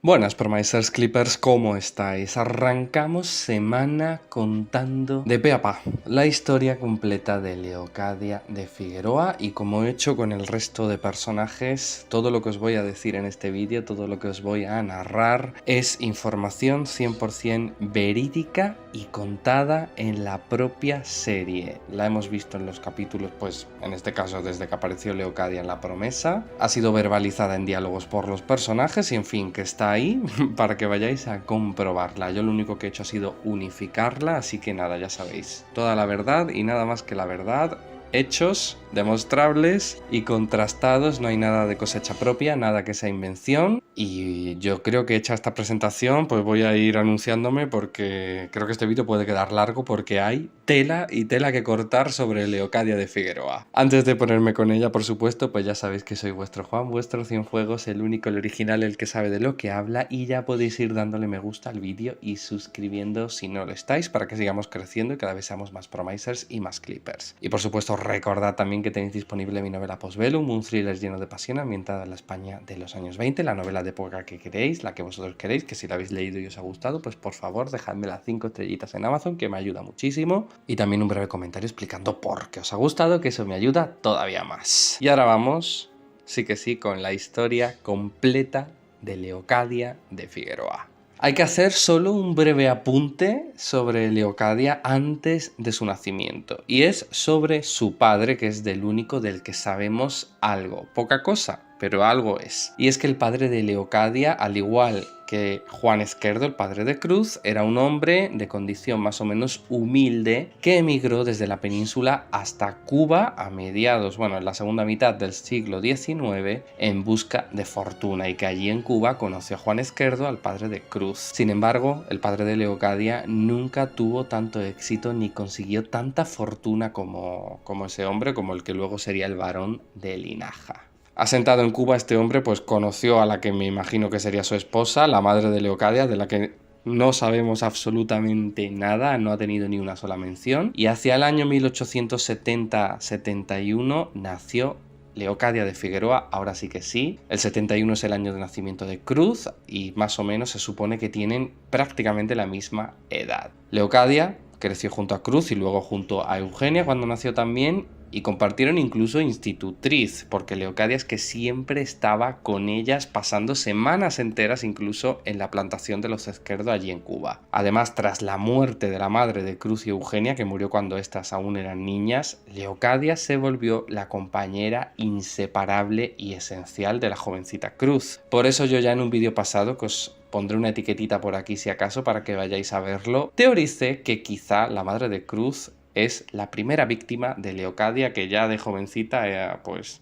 Buenas Promisers Clippers, ¿cómo estáis? Arrancamos semana contando de pe a pa la historia completa de Leocadia de Figueroa y como he hecho con el resto de personajes, todo lo que os voy a decir en este vídeo, todo lo que os voy a narrar es información 100% verídica y contada en la propia serie. La hemos visto en los capítulos, pues en este caso desde que apareció Leocadia en La Promesa, ha sido verbalizada en diálogos por los personajes y en fin, que está ahí para que vayáis a comprobarla. Yo lo único que he hecho ha sido unificarla, así que nada, ya sabéis, toda la verdad y nada más que la verdad, hechos demostrables y contrastados, no hay nada de cosecha propia, nada que sea invención. Y yo creo que hecha esta presentación pues voy a ir anunciándome porque creo que este vídeo puede quedar largo porque hay tela y tela que cortar sobre Leocadia de Figueroa. Antes de ponerme con ella, por supuesto, pues ya sabéis que soy vuestro Juan, vuestro Cienfuegos, el único, el original, el que sabe de lo que habla, y ya podéis ir dándole me gusta al vídeo y suscribiendo si no lo estáis para que sigamos creciendo y cada vez seamos más promisers y más clippers. Y por supuesto recordad también que tenéis disponible mi novela Postbellum, un thriller lleno de pasión ambientada en la España de los años 20, la novela de época que queréis, la que vosotros queréis, que si la habéis leído y os ha gustado, pues por favor dejadme las 5 estrellitas en Amazon, que me ayuda muchísimo, y también un breve comentario explicando por qué os ha gustado, que eso me ayuda todavía más. Y ahora vamos, sí que sí, con la historia completa de Leocadia de Figueroa. Hay que hacer solo un breve apunte sobre Leocadia antes de su nacimiento, y es sobre su padre, que es del único del que sabemos algo, poca cosa, pero algo es. Y es que el padre de Leocadia, al igual que Juan Esquerdo, el padre de Cruz, era un hombre de condición más o menos humilde que emigró desde la península hasta Cuba a mediados, en la segunda mitad del siglo XIX en busca de fortuna, y que allí en Cuba conoció a Juan Esquerdo, al padre de Cruz. Sin embargo, el padre de Leocadia nunca tuvo tanto éxito ni consiguió tanta fortuna como ese hombre, como el que luego sería el barón de Linaja. Asentado en Cuba, este hombre pues conoció a la que me imagino que sería su esposa, la madre de Leocadia, de la que no sabemos absolutamente nada, no ha tenido ni una sola mención, y hacia el año 1870-71 nació Leocadia de Figueroa. Ahora sí que sí, el 71 es el año de nacimiento de Cruz y más o menos se supone que tienen prácticamente la misma edad. Leocadia creció junto a Cruz y luego junto a Eugenia cuando nació también, y compartieron incluso institutriz, porque Leocadia es que siempre estaba con ellas pasando semanas enteras incluso en la plantación de los Esquerdo allí en Cuba. Además, tras la muerte de la madre de Cruz y Eugenia, que murió cuando éstas aún eran niñas, Leocadia se volvió la compañera inseparable y esencial de la jovencita Cruz. Por eso yo ya en un vídeo pasado, que os pondré una etiquetita por aquí si acaso para que vayáis a verlo, teoricé que quizá la madre de Cruz es la primera víctima de Leocadia, que ya de jovencita pues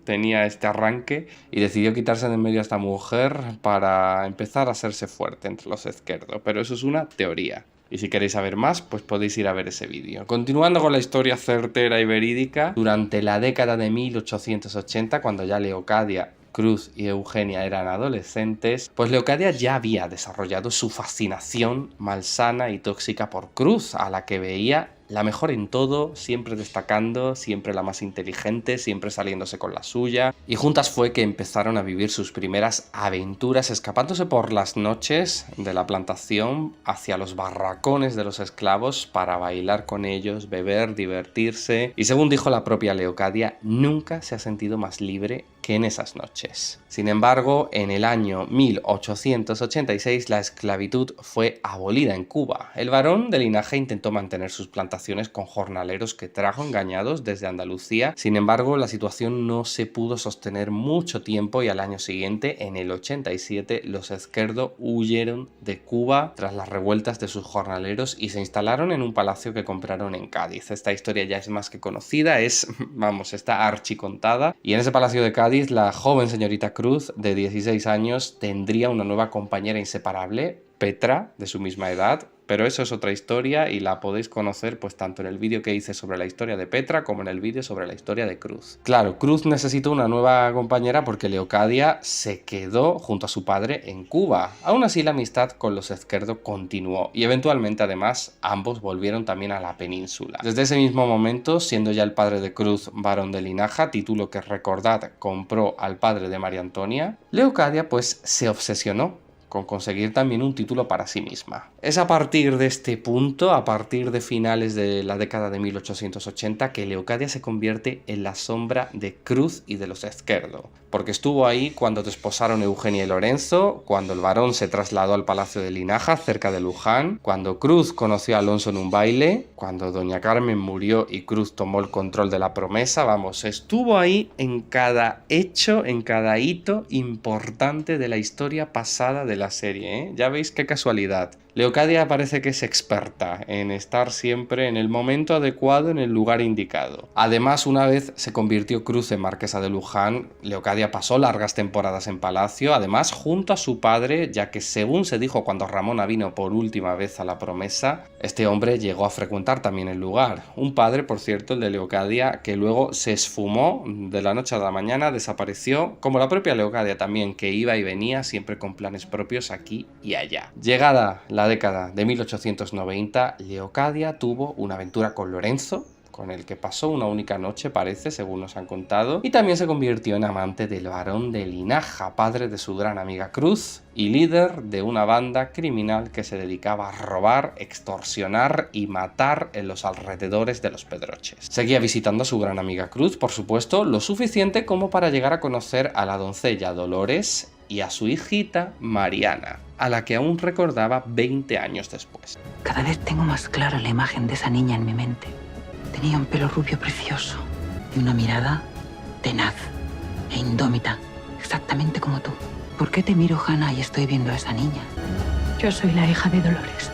tenía este arranque y decidió quitarse de en medio a esta mujer para empezar a hacerse fuerte entre los Esquerdo, pero eso es una teoría. Y si queréis saber más, pues podéis ir a ver ese vídeo. Continuando con la historia certera y verídica, durante la década de 1880, cuando ya Leocadia, Cruz y Eugenia eran adolescentes, pues Leocadia ya había desarrollado su fascinación malsana y tóxica por Cruz, a la que veía la mejor en todo, siempre destacando, siempre la más inteligente, siempre saliéndose con la suya. Y juntas fue que empezaron a vivir sus primeras aventuras, escapándose por las noches de la plantación hacia los barracones de los esclavos para bailar con ellos, beber, divertirse. Y según dijo la propia Leocadia, nunca se ha sentido más libre que en esas noches. Sin embargo, en el año 1886 la esclavitud fue abolida en Cuba. El barón de Linaja intentó mantener sus plantaciones con jornaleros que trajo engañados desde Andalucía. Sin embargo, la situación no se pudo sostener mucho tiempo y al año siguiente, en el 87, los Esquerdo huyeron de Cuba tras las revueltas de sus jornaleros y se instalaron en un palacio que compraron en Cádiz. Esta historia ya es más que conocida, está archicontada, y en ese palacio de Cádiz la joven señorita Cruz, de 16 años, tendría una nueva compañera inseparable, Petra, de su misma edad, pero eso es otra historia y la podéis conocer pues tanto en el vídeo que hice sobre la historia de Petra como en el vídeo sobre la historia de Cruz. Claro, Cruz necesitó una nueva compañera porque Leocadia se quedó junto a su padre en Cuba. Aún así la amistad con los Esquerdo continuó y eventualmente además ambos volvieron también a la península. Desde ese mismo momento, siendo ya el padre de Cruz barón de Linaja, título que recordad compró al padre de María Antonia, Leocadia pues se obsesionó con conseguir también un título para sí misma. Es a partir de este punto, a partir de finales de la década de 1880, que Leocadia se convierte en la sombra de Cruz y de los Ezquerdo, porque estuvo ahí cuando desposaron Eugenia y Lorenzo, cuando el varón se trasladó al Palacio de Linaja, cerca de Luján, cuando Cruz conoció a Alonso en un baile, cuando doña Carmen murió y Cruz tomó el control de la promesa. Vamos, estuvo ahí en cada hecho, en cada hito importante de la historia pasada de la serie, ¿eh? Ya veis qué casualidad. Leocadia parece que es experta en estar siempre en el momento adecuado, en el lugar indicado. Además, una vez se convirtió Cruz en marquesa de Luján, Leocadia pasó largas temporadas en palacio, además junto a su padre, ya que según se dijo cuando Ramona vino por última vez a la promesa, este hombre llegó a frecuentar también el lugar. Un padre, por cierto, el de Leocadia, que luego se esfumó de la noche a la mañana, desapareció, como la propia Leocadia también, que iba y venía siempre con planes propios aquí y allá. Llegada la década de 1890, Leocadia tuvo una aventura con Lorenzo, con el que pasó una única noche, parece, según nos han contado, y también se convirtió en amante del barón de Linaja, padre de su gran amiga Cruz, y líder de una banda criminal que se dedicaba a robar, extorsionar y matar en los alrededores de los Pedroches. Seguía visitando a su gran amiga Cruz, por supuesto, lo suficiente como para llegar a conocer a la doncella Dolores y a su hijita Mariana, a la que aún recordaba 20 años después. Cada vez tengo más clara la imagen de esa niña en mi mente. Tenía un pelo rubio precioso y una mirada tenaz e indómita, exactamente como tú. ¿Por qué te miro, Hannah, y estoy viendo a esa niña? Yo soy la hija de Dolores.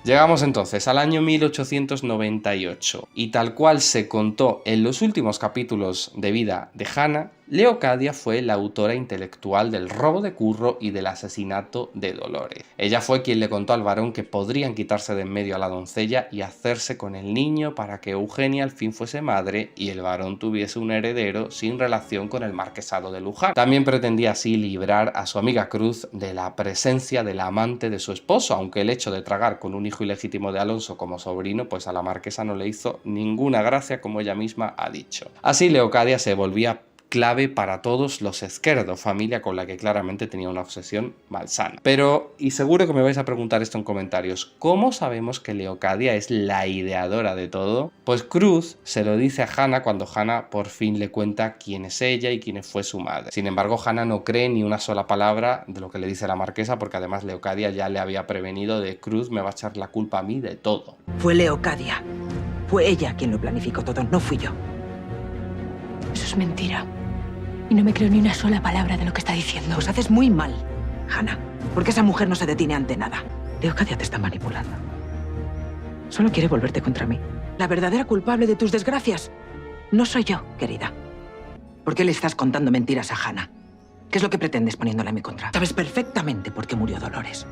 Llegamos entonces al año 1898 y tal cual se contó en los últimos capítulos de vida de Hannah, Leocadia fue la autora intelectual del robo de Curro y del asesinato de Dolores. Ella fue quien le contó al varón que podrían quitarse de en medio a la doncella y hacerse con el niño para que Eugenia al fin fuese madre y el varón tuviese un heredero sin relación con el marquesado de Luján. También pretendía así librar a su amiga Cruz de la presencia del amante de su esposo, aunque el hecho de tragar con un hijo ilegítimo de Alonso como sobrino, pues a la marquesa no le hizo ninguna gracia, como ella misma ha dicho. Así Leocadia se volvía clave para todos los Ezquerdo, familia con la que claramente tenía una obsesión malsana. Pero, y seguro que me vais a preguntar esto en comentarios, ¿cómo sabemos que Leocadia es la ideadora de todo? Pues Cruz se lo dice a Hannah cuando Hannah por fin le cuenta quién es ella y quién fue su madre. Sin embargo, Hannah no cree ni una sola palabra de lo que le dice la marquesa, porque además Leocadia ya le había prevenido de Cruz me va a echar la culpa a mí de todo. Fue Leocadia. Fue ella quien lo planificó todo, no fui yo. Eso es mentira. Y no me creo ni una sola palabra de lo que está diciendo. Pues haces muy mal, Hannah, porque esa mujer no se detiene ante nada. Leocadia te está manipulando. Solo quiere volverte contra mí. La verdadera culpable de tus desgracias no soy yo, querida. ¿Por qué le estás contando mentiras a Hannah? ¿Qué es lo que pretendes poniéndola en mi contra? Sabes perfectamente por qué murió Dolores.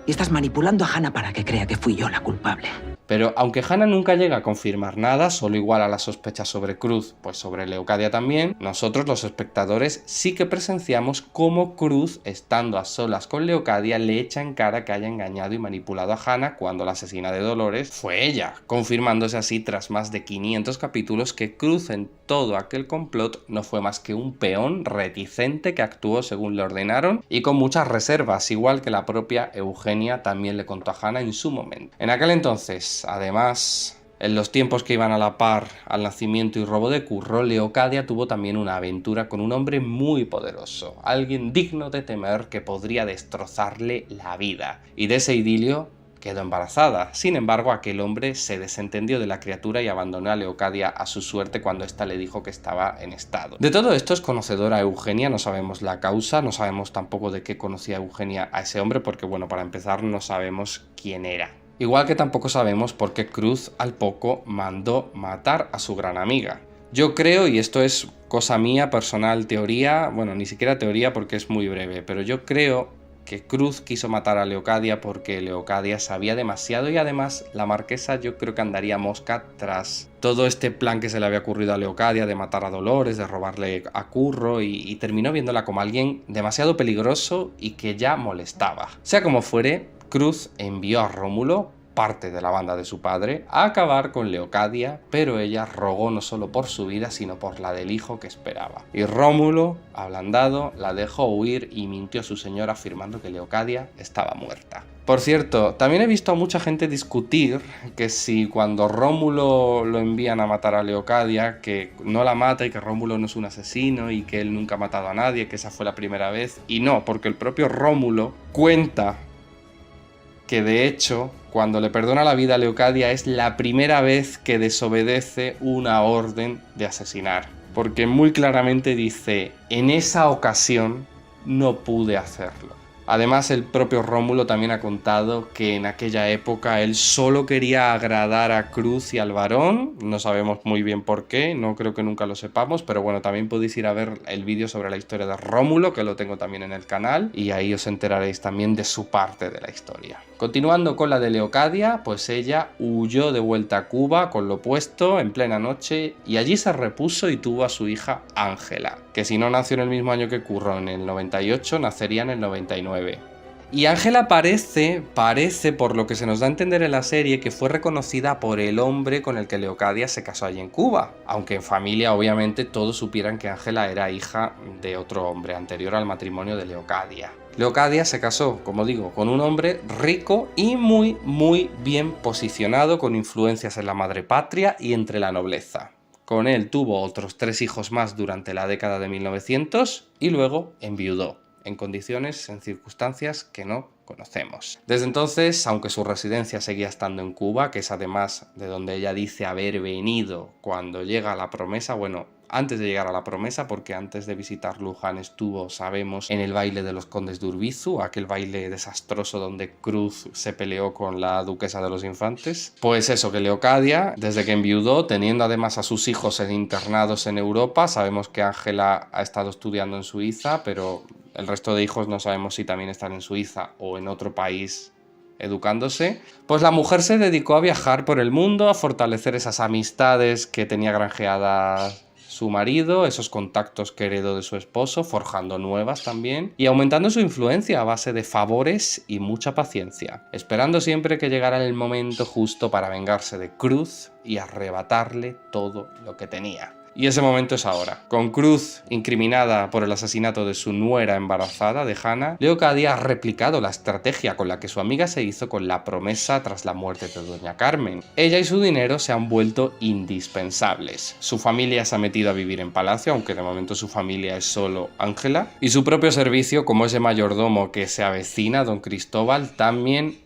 Y estás manipulando a Hannah para que crea que fui yo la culpable. Pero aunque Hannah nunca llega a confirmar nada, solo igual a las sospechas sobre Cruz, pues sobre Leocadia también, nosotros los espectadores sí que presenciamos cómo Cruz, estando a solas con Leocadia, le echa en cara que haya engañado y manipulado a Hannah cuando la asesina de Dolores fue ella, confirmándose así tras más de 500 capítulos que Cruz en todo aquel complot no fue más que un peón reticente que actuó según le ordenaron y con muchas reservas, igual que la propia Eugenia también le contó a Hannah en su momento. En aquel entonces, además, en los tiempos que iban a la par al nacimiento y robo de Curro, Leocadia tuvo también una aventura con un hombre muy poderoso, alguien digno de temer que podría destrozarle la vida. Y de ese idilio quedó embarazada. Sin embargo, aquel hombre se desentendió de la criatura y abandonó a Leocadia a su suerte cuando ésta le dijo que estaba en estado. De todo esto es conocedora Eugenia, no sabemos la causa, no sabemos tampoco de qué conocía Eugenia a ese hombre, porque bueno, para empezar no sabemos quién era. Igual que tampoco sabemos por qué Cruz al poco mandó matar a su gran amiga. Yo creo, y esto es cosa mía, personal, teoría, bueno, ni siquiera teoría porque es muy breve, pero yo creo que Cruz quiso matar a Leocadia porque Leocadia sabía demasiado y además la marquesa yo creo que andaría mosca tras todo este plan que se le había ocurrido a Leocadia de matar a Dolores, de robarle a Curro y terminó viéndola como alguien demasiado peligroso y que ya molestaba. Sea como fuere, Cruz envió a Rómulo parte de la banda de su padre, a acabar con Leocadia, pero ella rogó no solo por su vida, sino por la del hijo que esperaba. Y Rómulo, ablandado, la dejó huir y mintió a su señor afirmando que Leocadia estaba muerta. Por cierto, también he visto a mucha gente discutir que si cuando Rómulo lo envían a matar a Leocadia, que no la mata y que Rómulo no es un asesino y que él nunca ha matado a nadie, que esa fue la primera vez. Y no, porque el propio Rómulo cuenta que de hecho, cuando le perdona la vida a Leocadia es la primera vez que desobedece una orden de asesinar. Porque muy claramente dice, en esa ocasión no pude hacerlo. Además, el propio Rómulo también ha contado que en aquella época él solo quería agradar a Cruz y al varón, no sabemos muy bien por qué, no creo que nunca lo sepamos, pero bueno, también podéis ir a ver el vídeo sobre la historia de Rómulo, que lo tengo también en el canal, y ahí os enteraréis también de su parte de la historia. Continuando con la de Leocadia, pues ella huyó de vuelta a Cuba con lo puesto en plena noche y allí se repuso y tuvo a su hija Ángela, que si no nació en el mismo año que Curro, en el 98, nacería en el 99. Y Ángela parece, por lo que se nos da a entender en la serie, que fue reconocida por el hombre con el que Leocadia se casó allí en Cuba, aunque en familia obviamente todos supieran que Ángela era hija de otro hombre anterior al matrimonio de Leocadia. Leocadia se casó, como digo, con un hombre rico y muy bien posicionado, con influencias en la madre patria y entre la nobleza. Con él tuvo otros 3 hijos más durante la década de 1900 y luego enviudó, en condiciones, en circunstancias que no conocemos. Desde entonces, aunque su residencia seguía estando en Cuba, que es además de donde ella dice haber venido cuando llega a la promesa, bueno, antes de llegar a la promesa, porque antes de visitar Luján estuvo, sabemos, en el baile de los condes de Urbizu, aquel baile desastroso donde Cruz se peleó con la duquesa de los infantes. Pues eso, que Leocadia, desde que enviudó, teniendo además a sus hijos internados en Europa, sabemos que Ángela ha estado estudiando en Suiza, pero el resto de hijos no sabemos si también están en Suiza o en otro país educándose, pues la mujer se dedicó a viajar por el mundo, a fortalecer esas amistades que tenía granjeadas su marido, esos contactos que heredó de su esposo, forjando nuevas también, y aumentando su influencia a base de favores y mucha paciencia, esperando siempre que llegara el momento justo para vengarse de Cruz y arrebatarle todo lo que tenía. Y ese momento es ahora. Con Cruz incriminada por el asesinato de su nuera embarazada, de Hannah, Leocadia ha replicado la estrategia con la que su amiga se hizo con la promesa tras la muerte de doña Carmen. Ella y su dinero se han vuelto indispensables. Su familia se ha metido a vivir en palacio, aunque de momento su familia es solo Ángela, y su propio servicio, como ese mayordomo que se avecina, don Cristóbal, también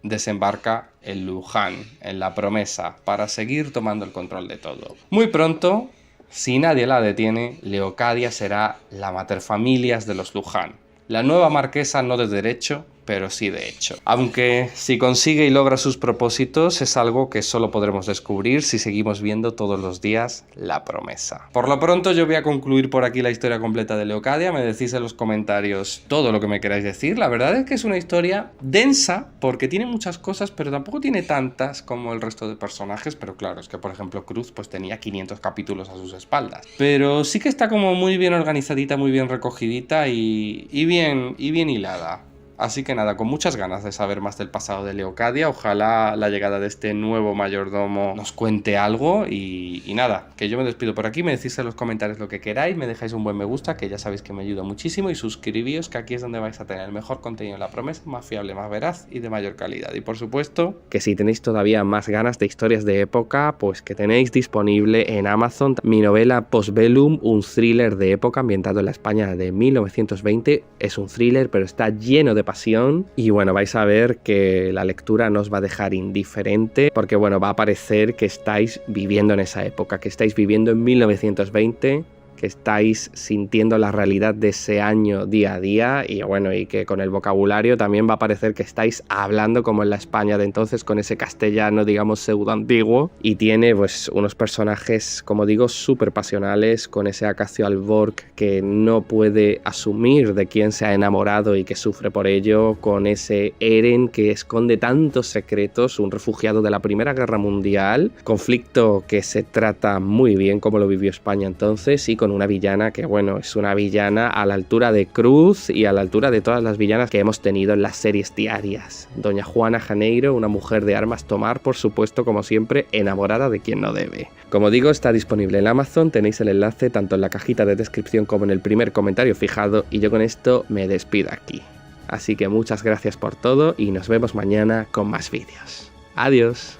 desembarca en Luján, en la promesa, para seguir tomando el control de todo. Muy pronto, si nadie la detiene, Leocadia será la materfamilias de los Luján. La nueva marquesa no de derecho, pero sí de hecho. Aunque si consigue y logra sus propósitos es algo que solo podremos descubrir si seguimos viendo todos los días La Promesa. Por lo pronto yo voy a concluir por aquí la historia completa de Leocadia. Me decís en los comentarios todo lo que me queráis decir. La verdad es que es una historia densa porque tiene muchas cosas, pero tampoco tiene tantas como el resto de personajes. Pero claro, es que por ejemplo Cruz pues tenía 500 capítulos a sus espaldas. Pero sí que está como muy bien organizadita, muy bien recogidita y bien hilada. Así que nada, con muchas ganas de saber más del pasado de Leocadia. Ojalá la llegada de este nuevo mayordomo nos cuente algo. Y nada, que yo me despido por aquí. Me decís en los comentarios lo que queráis. Me dejáis un buen me gusta, que ya sabéis que me ayuda muchísimo. Y suscribíos, que aquí es donde vais a tener el mejor contenido de La Promesa, más fiable, más veraz y de mayor calidad. Y por supuesto, que si tenéis todavía más ganas de historias de época, pues que tenéis disponible en Amazon mi novela Postbellum, un thriller de época ambientado en la España de 1920. Es un thriller, pero está lleno de pasión y bueno, vais a ver que la lectura no os va a dejar indiferente porque bueno, va a parecer que estáis viviendo en esa época, que estáis viviendo en 1920, que estáis sintiendo la realidad de ese año día a día y bueno, y que con el vocabulario también va a parecer que estáis hablando como en la España de entonces, con ese castellano digamos pseudo antiguo, y tiene pues unos personajes, como digo, súper pasionales, con ese Acacio Alborg que no puede asumir de quién se ha enamorado y que sufre por ello, con ese Eren que esconde tantos secretos, un refugiado de la Primera Guerra Mundial, conflicto que se trata muy bien como lo vivió España entonces, y con una villana que, bueno, es una villana a la altura de Cruz y a la altura de todas las villanas que hemos tenido en las series diarias. Doña Juana Janeiro, una mujer de armas tomar, por supuesto, como siempre, enamorada de quien no debe. Como digo, está disponible en Amazon, tenéis el enlace tanto en la cajita de descripción como en el primer comentario fijado, y yo con esto me despido aquí. Así que muchas gracias por todo y nos vemos mañana con más vídeos. Adiós.